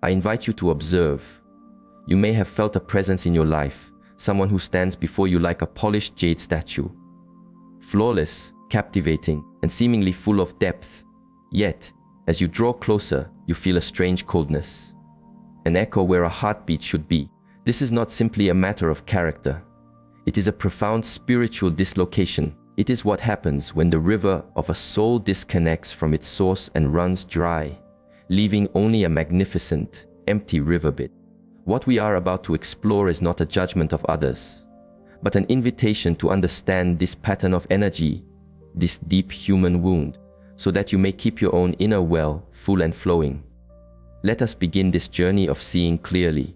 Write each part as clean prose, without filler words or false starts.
I invite you to observe. You may have felt a presence in your life, someone who stands before you like a polished jade statue. Flawless, captivating, and seemingly full of depth. Yet, as you draw closer, you feel a strange coldness. An echo where a heartbeat should be. This is not simply a matter of character. It is a profound spiritual dislocation. It is what happens when the river of a soul disconnects from its source and runs dry, leaving only a magnificent, empty riverbed. What we are about to explore is not a judgment of others, but an invitation to understand this pattern of energy, this deep human wound, so that you may keep your own inner well full and flowing. Let us begin this journey of seeing clearly.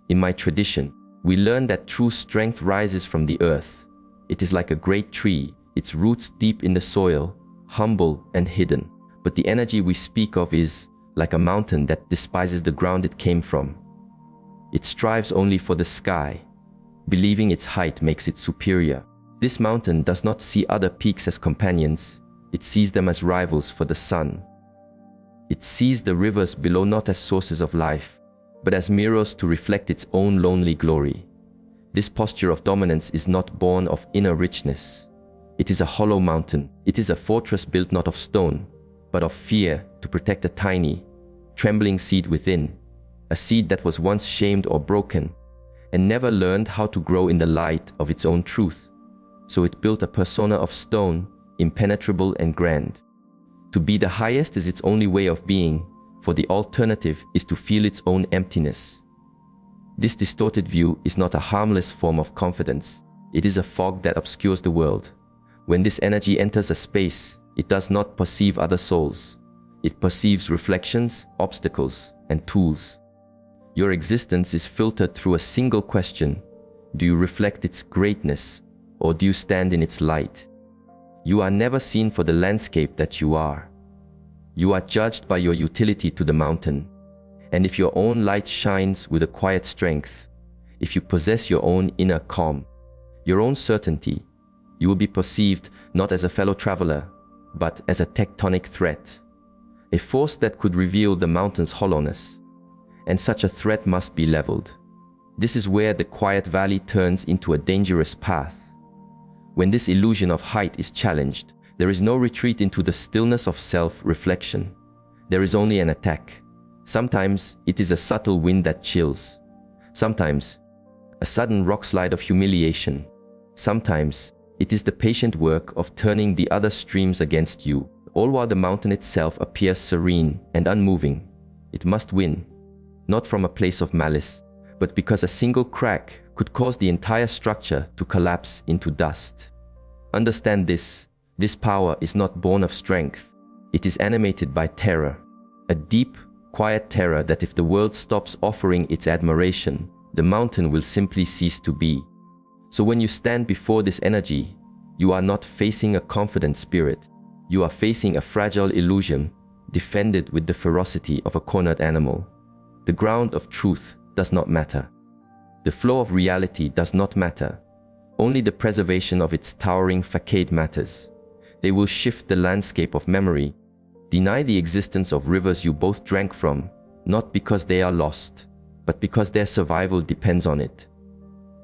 In my tradition, we learn that true strength rises from the earth. It is like a great tree, its roots deep in the soil, humble and hidden. But the energy we speak of is like a mountain that despises the ground it came from. It strives only for the sky, believing its height makes it superior. This mountain does not see other peaks as companions. It sees them as rivals for the sun. It sees the rivers below not as sources of life, but as mirrors to reflect its own lonely glory. This posture of dominance is not born of inner richness. It is a hollow mountain. It is a fortress built not of stone, but of fear to protect a tiny, trembling seed within, a seed that was once shamed or broken, and never learned how to grow in the light of its own truth. So it built a persona of stone, impenetrable and grand. To be the highest is its only way of being, for the alternative is to feel its own emptiness. This distorted view is not a harmless form of confidence. It is a fog that obscures the world. When this energy enters a space, it does not perceive other souls. It perceives reflections, obstacles, and tools. Your existence is filtered through a single question. Do you reflect its greatness, or do you stand in its light? You are never seen for the landscape that you are. You are judged by your utility to the mountain. And if your own light shines with a quiet strength, if you possess your own inner calm, your own certainty, you will be perceived not as a fellow traveler, but as a tectonic threat, a force that could reveal the mountain's hollowness. And such a threat must be leveled. This is where the quiet valley turns into a dangerous path. When this illusion of height is challenged, there is no retreat into the stillness of self-reflection. There is only an attack. Sometimes it is a subtle wind that chills. Sometimes a sudden rockslide of humiliation. Sometimes it is the patient work of turning the other streams against you, all while the mountain itself appears serene and unmoving. It must win, not from a place of malice, but because a single crack could cause the entire structure to collapse into dust. Understand this. This power is not born of strength. It is animated by terror, a deep, quiet terror that if the world stops offering its admiration, the mountain will simply cease to be. So when you stand before this energy, you are not facing a confident spirit. You are facing a fragile illusion, defended with the ferocity of a cornered animal. The ground of truth does not matter. The flow of reality does not matter. Only the preservation of its towering facade matters. They will shift the landscape of memory, deny the existence of rivers you both drank from, not because they are lost, but because their survival depends on it.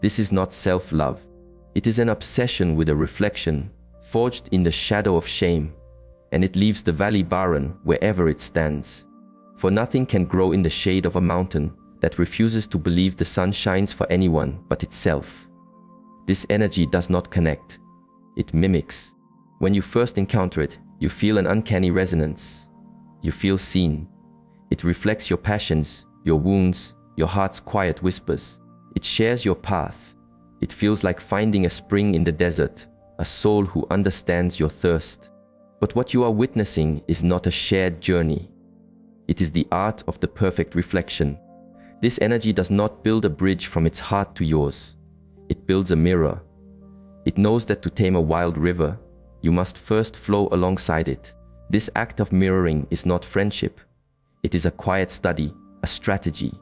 This is not self-love. It is an obsession with a reflection, forged in the shadow of shame, and it leaves the valley barren wherever it stands. For nothing can grow in the shade of a mountain that refuses to believe the sun shines for anyone but itself. This energy does not connect. It mimics. When you first encounter it, you feel an uncanny resonance. You feel seen. It reflects your passions, your wounds, your heart's quiet whispers. It shares your path. It feels like finding a spring in the desert, a soul who understands your thirst. But what you are witnessing is not a shared journey. It is the art of the perfect reflection. This energy does not build a bridge from its heart to yours. It builds a mirror. It knows that to tame a wild river, you must first flow alongside it. This act of mirroring is not friendship. It is a quiet study, a strategy.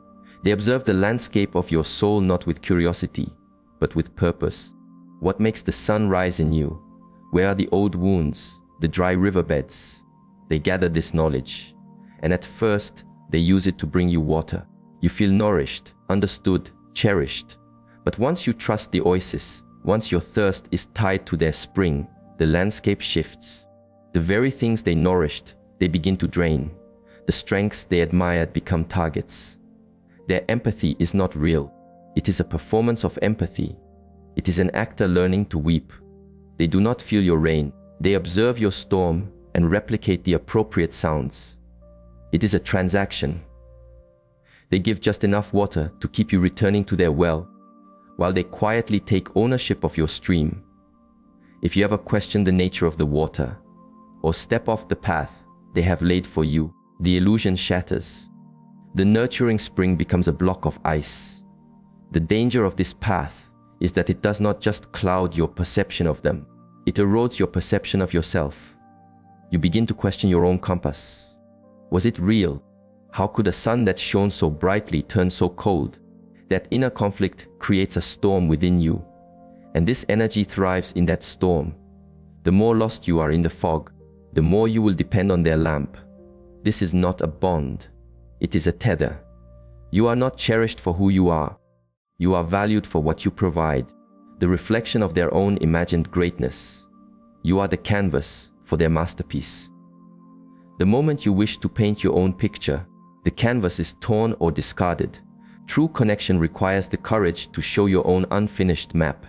They observe the landscape of your soul not with curiosity, but with purpose. What makes the sun rise in you? Where are the old wounds, the dry riverbeds? They gather this knowledge. And at first, They use it to bring you water. You feel nourished, understood, cherished. But once you trust the oasis, once your thirst is tied to their spring, the landscape shifts. The very things they nourished, they begin to drain. The strengths they admired become targets. Their empathy is not real. It is a performance of empathy. It is an actor learning to weep. They do not feel your rain. They observe your storm and replicate the appropriate sounds. It is a transaction. They give just enough water to keep you returning to their well, while they quietly take ownership of your stream. If you ever question the nature of the water, or step off the path they have laid for you, the illusion shatters. The nurturing spring becomes a block of ice. The danger of this path is that it does not just cloud your perception of them, it erodes your perception of yourself. You begin to question your own compass. Was it real? How could a sun that shone so brightly turn so cold? That inner conflict creates a storm within you, and this energy thrives in that storm. The more lost you are in the fog, the more you will depend on their lamp. This is not a bond. It is a tether. You are not cherished for who you are. You are valued for what you provide, the reflection of their own imagined greatness. You are the canvas for their masterpiece. The moment you wish to paint your own picture, the canvas is torn or discarded. True connection requires the courage to show your own unfinished map.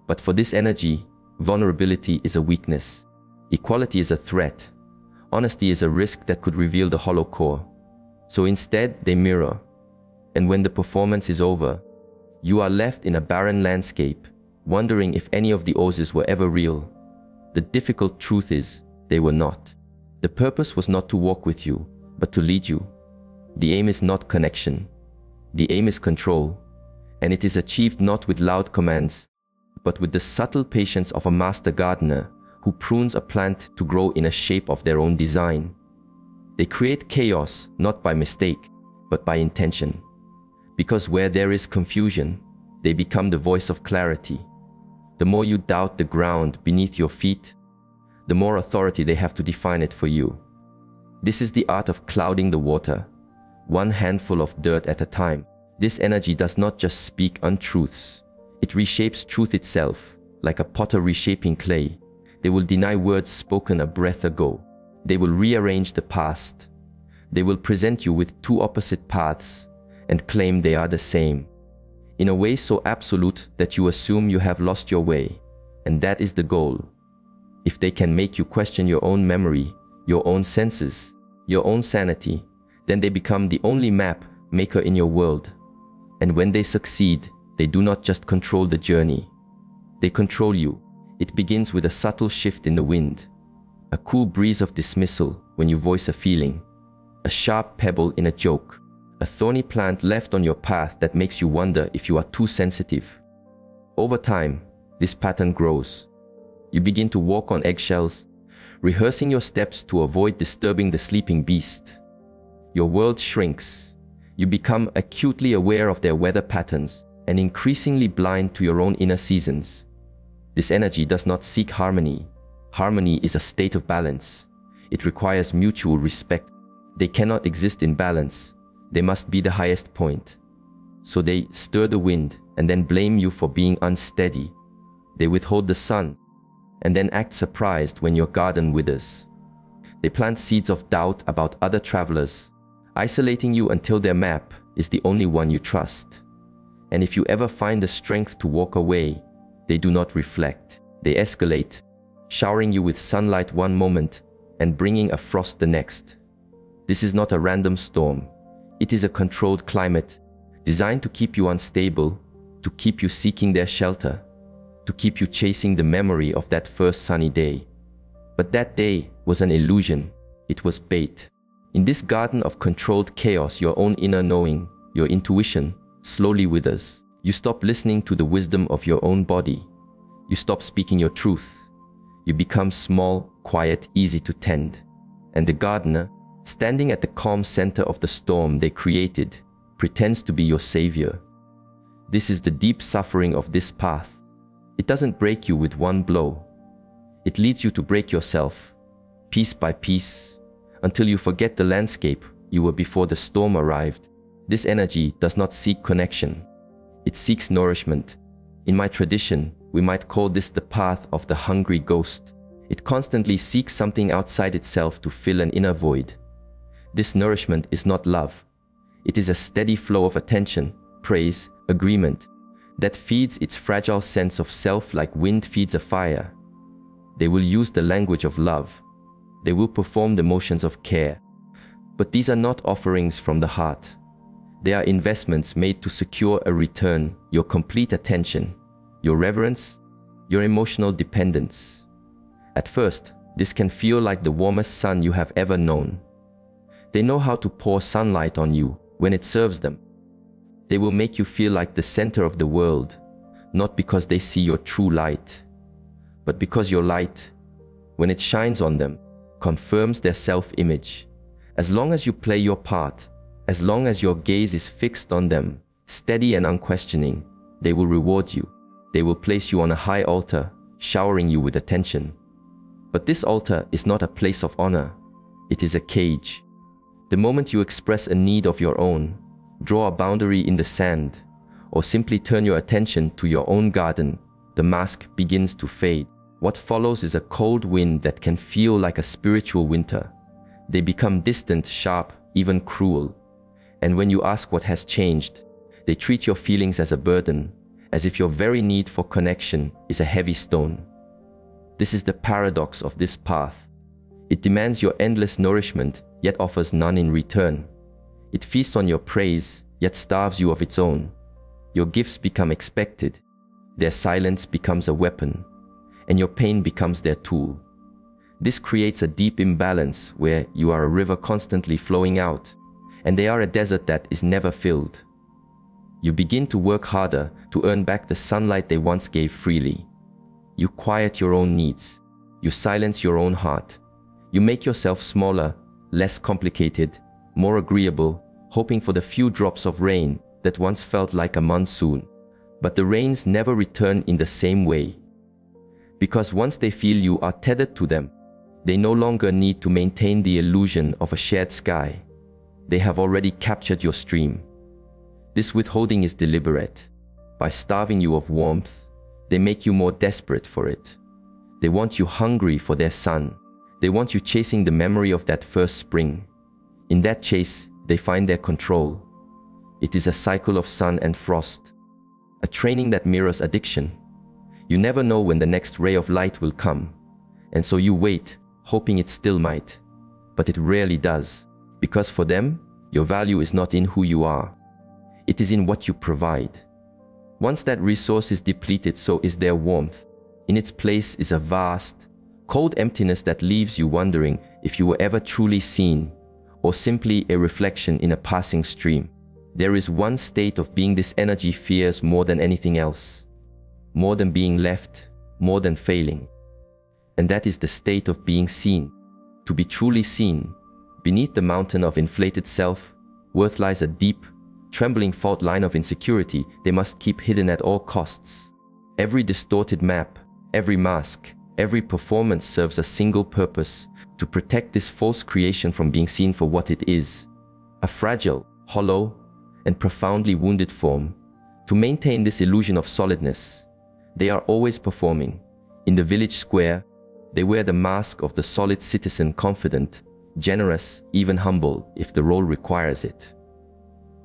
But for this energy, vulnerability is a weakness. Equality is a threat. Honesty is a risk that could reveal the hollow core. So instead, they mirror. And when the performance is over, you are left in a barren landscape, wondering if any of the oases were ever real. The difficult truth is, they were not. The purpose was not to walk with you, but to lead you. The aim is not connection. The aim is control. And it is achieved not with loud commands, but with the subtle patience of a master gardener who prunes a plant to grow in a shape of their own design. They create chaos not by mistake, but by intention. Because where there is confusion, they become the voice of clarity. The more you doubt the ground beneath your feet, the more authority they have to define it for you. This is the art of clouding the water, one handful of dirt at a time. This energy does not just speak untruths. It reshapes truth itself, like a potter reshaping clay. They will deny words spoken a breath ago. They will rearrange the past. They will present you with two opposite paths and claim they are the same, in a way so absolute that you assume you have lost your way. And that is the goal. If they can make you question your own memory, your own senses, your own sanity, then they become the only map maker in your world. And when they succeed, they do not just control the journey. They control you. It begins with a subtle shift in the wind, a cool breeze of dismissal when you voice a feeling, a sharp pebble in a joke, a thorny plant left on your path that makes you wonder if you are too sensitive. Over time, this pattern grows. You begin to walk on eggshells, rehearsing your steps to avoid disturbing the sleeping beast. Your world shrinks. You become acutely aware of their weather patterns and increasingly blind to your own inner seasons. This energy does not seek harmony. Harmony is a state of balance. It requires mutual respect. They cannot exist in balance. They must be the highest point. So they stir the wind and then blame you for being unsteady. They withhold the sun and then act surprised when your garden withers. They plant seeds of doubt about other travelers, isolating you until their map is the only one you trust. And if you ever find the strength to walk away, they do not reflect. They escalate, showering you with sunlight one moment and bringing a frost the next. This is not a random storm. It is a controlled climate, designed to keep you unstable, to keep you seeking their shelter, to keep you chasing the memory of that first sunny day. But that day was an illusion. It was bait. In this garden of controlled chaos, your own inner knowing, your intuition, slowly withers. You stop listening to the wisdom of your own body. You stop speaking your truth. You become small, quiet, easy to tend. And the gardener, standing at the calm center of the storm they created, pretends to be your savior. This is the deep suffering of this path. It doesn't break you with one blow. It leads you to break yourself, piece by piece, until you forget the landscape you were before the storm arrived. This energy does not seek connection. It seeks nourishment. In my tradition, we might call this the path of the hungry ghost. It constantly seeks something outside itself to fill an inner void. This nourishment is not love. It is a steady flow of attention, praise, agreement, that feeds its fragile sense of self like wind feeds a fire. They will use the language of love. They will perform the motions of care. But these are not offerings from the heart. They are investments made to secure a return, your complete attention, your reverence, your emotional dependence. At first, this can feel like the warmest sun you have ever known. They know how to pour sunlight on you when it serves them. They will make you feel like the center of the world, not because they see your true light, but because your light, when it shines on them, confirms their self-image. As long as you play your part, as long as your gaze is fixed on them, steady and unquestioning, they will reward you. They will place you on a high altar, showering you with attention. But this altar is not a place of honor. It is a cage. The moment you express a need of your own, draw a boundary in the sand, or simply turn your attention to your own garden, the mask begins to fade. What follows is a cold wind that can feel like a spiritual winter. They become distant, sharp, even cruel. And when you ask what has changed, they treat your feelings as a burden, as if your very need for connection is a heavy stone. This is the paradox of this path. It demands your endless nourishment, yet offers none in return. It feasts on your praise, yet starves you of its own. Your gifts become expected. Their silence becomes a weapon, and your pain becomes their tool. This creates a deep imbalance where you are a river constantly flowing out, and they are a desert that is never filled. You begin to work harder to earn back the sunlight they once gave freely. You quiet your own needs. You silence your own heart. You make yourself smaller, less complicated, more agreeable, hoping for the few drops of rain that once felt like a monsoon. But the rains never return in the same way. Because once they feel you are tethered to them, they no longer need to maintain the illusion of a shared sky. They have already captured your stream. This withholding is deliberate. By starving you of warmth, they make you more desperate for it. They want you hungry for their sun. They want you chasing the memory of that first spring. In that chase, they find their control. It is a cycle of sun and frost, a training that mirrors addiction. You never know when the next ray of light will come, and so you wait, hoping it still might. But it rarely does, because for them, your value is not in who you are. It is in what you provide. Once that resource is depleted, so is their warmth. In its place is a vast, cold emptiness that leaves you wondering if you were ever truly seen, or simply a reflection in a passing stream. There is one state of being this energy fears more than anything else, more than being left, more than failing. And that is the state of being seen. To be truly seen, beneath the mountain of inflated self-worth lies a deep, trembling fault line of insecurity they must keep hidden at all costs. Every distorted map, every mask, every performance serves a single purpose: to protect this false creation from being seen for what it is, a fragile, hollow, and profoundly wounded form. To maintain this illusion of solidness, they are always performing. In the village square, they wear the mask of the solid citizen, confident, generous, even humble if the role requires it.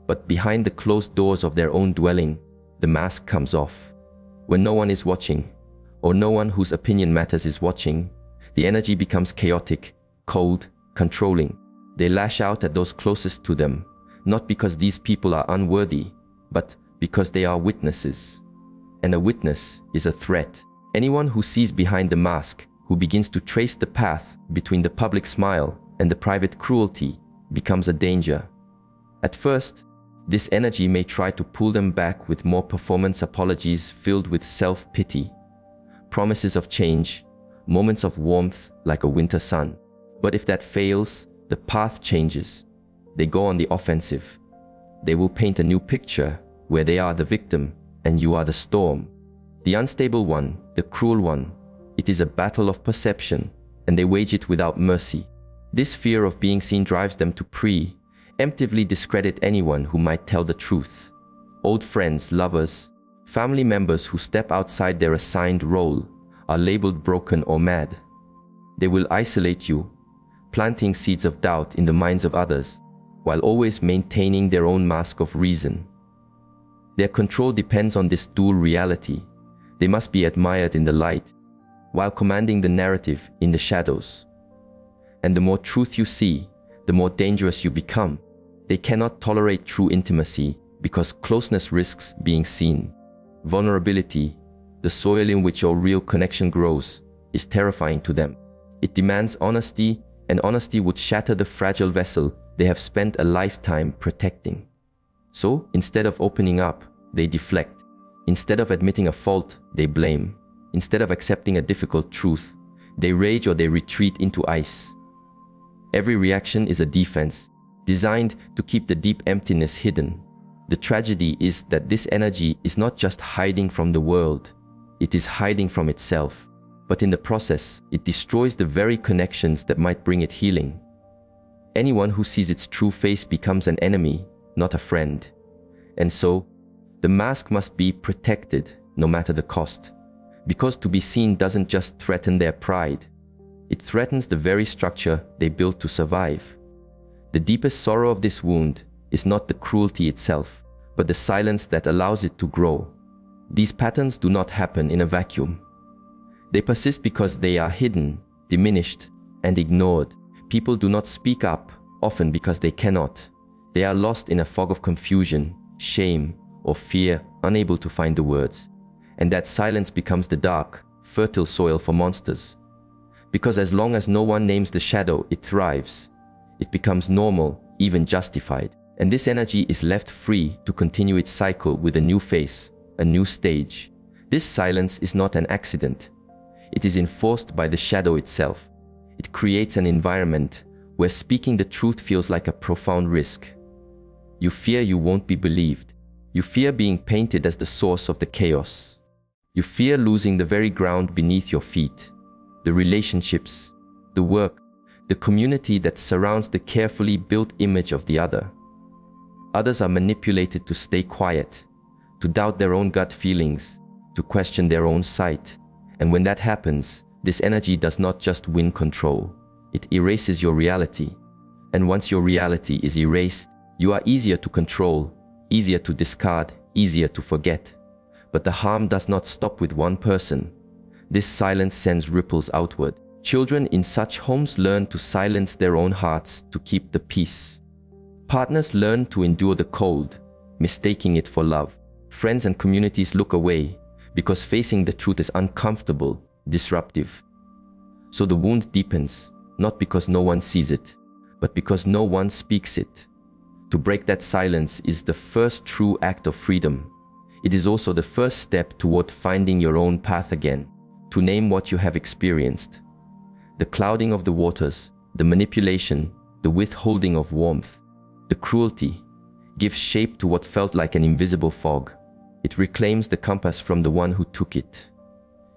But behind the closed doors of their own dwelling, the mask comes off. When no one is watching, or no one whose opinion matters is watching, the energy becomes chaotic, cold, controlling. They lash out at those closest to them, not because these people are unworthy, but because they are witnesses. And a witness is a threat. Anyone who sees behind the mask, who begins to trace the path between the public smile and the private cruelty, becomes a danger. At first, this energy may try to pull them back with more performance apologies filled with self-pity, promises of change, moments of warmth like a winter sun. But if that fails, the path changes. They go on the offensive. They will paint a new picture where they are the victim and you are the storm, the unstable one, the cruel one. It is a battle of perception, and they wage it without mercy. This fear of being seen drives them to pry, emptily discredit anyone who might tell the truth. Old friends, lovers, family members who step outside their assigned role are labeled broken or mad. They will isolate you, planting seeds of doubt in the minds of others, while always maintaining their own mask of reason. Their control depends on this dual reality. They must be admired in the light, while commanding the narrative in the shadows. And the more truth you see, the more dangerous you become. They cannot tolerate true intimacy because closeness risks being seen. Vulnerability, the soil in which your real connection grows, is terrifying to them. It demands honesty, and honesty would shatter the fragile vessel they have spent a lifetime protecting. So, instead of opening up, they deflect. Instead of admitting a fault, they blame. Instead of accepting a difficult truth, they rage or they retreat into ice. Every reaction is a defense, designed to keep the deep emptiness hidden. The tragedy is that this energy is not just hiding from the world, it is hiding from itself. But in the process, it destroys the very connections that might bring it healing. Anyone who sees its true face becomes an enemy, not a friend. And so, the mask must be protected, no matter the cost. Because to be seen doesn't just threaten their pride, it threatens the very structure they built to survive. The deepest sorrow of this wound is not the cruelty itself, but the silence that allows it to grow. These patterns do not happen in a vacuum. They persist because they are hidden, diminished, and ignored. People do not speak up, often because they cannot. They are lost in a fog of confusion, shame, or fear, unable to find the words. And that silence becomes the dark, fertile soil for monsters. Because as long as no one names the shadow, it thrives. It becomes normal, even justified. And this energy is left free to continue its cycle with a new face, a new stage. This silence is not an accident. It is enforced by the shadow itself. It creates an environment where speaking the truth feels like a profound risk. You fear you won't be believed. You fear being painted as the source of the chaos. You fear losing the very ground beneath your feet, the relationships, the work, the community that surrounds the carefully built image of the other. Others are manipulated to stay quiet, to doubt their own gut feelings, to question their own sight. And when that happens, this energy does not just win control, it erases your reality. And once your reality is erased, you are easier to control, easier to discard, easier to forget. But the harm does not stop with one person. This silence sends ripples outward. Children in such homes learn to silence their own hearts to keep the peace. Partners learn to endure the cold, mistaking it for love. Friends and communities look away because facing the truth is uncomfortable, disruptive. So the wound deepens, not because no one sees it, but because no one speaks it. To break that silence is the first true act of freedom. It is also the first step toward finding your own path again, to name what you have experienced. The clouding of the waters, the manipulation, the withholding of warmth, the cruelty, gives shape to what felt like an invisible fog. It reclaims the compass from the one who took it.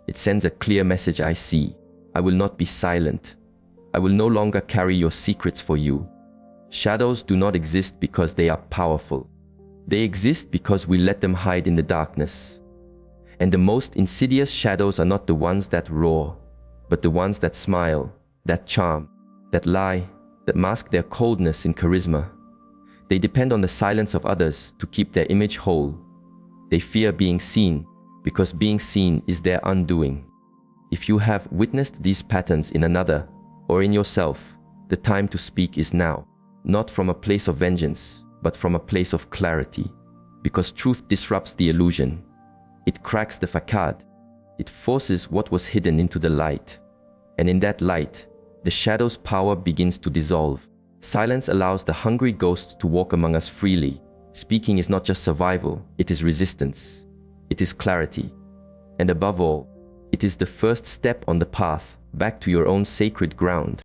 It sends a clear message: I see. I will not be silent. I will no longer carry your secrets for you. Shadows do not exist because they are powerful. They exist because we let them hide in the darkness. And the most insidious shadows are not the ones that roar, but the ones that smile, that charm, that lie, that mask their coldness in charisma. They depend on the silence of others to keep their image whole. They fear being seen because being seen is their undoing. If you have witnessed these patterns in another or in yourself, the time to speak is now, not from a place of vengeance, but from a place of clarity. Because truth disrupts the illusion. It cracks the facade. It forces what was hidden into the light. And in that light, the shadow's power begins to dissolve. Silence allows the hungry ghosts to walk among us freely. Speaking is not just survival, it is resistance. It is clarity. And above all, it is the first step on the path back to your own sacred ground.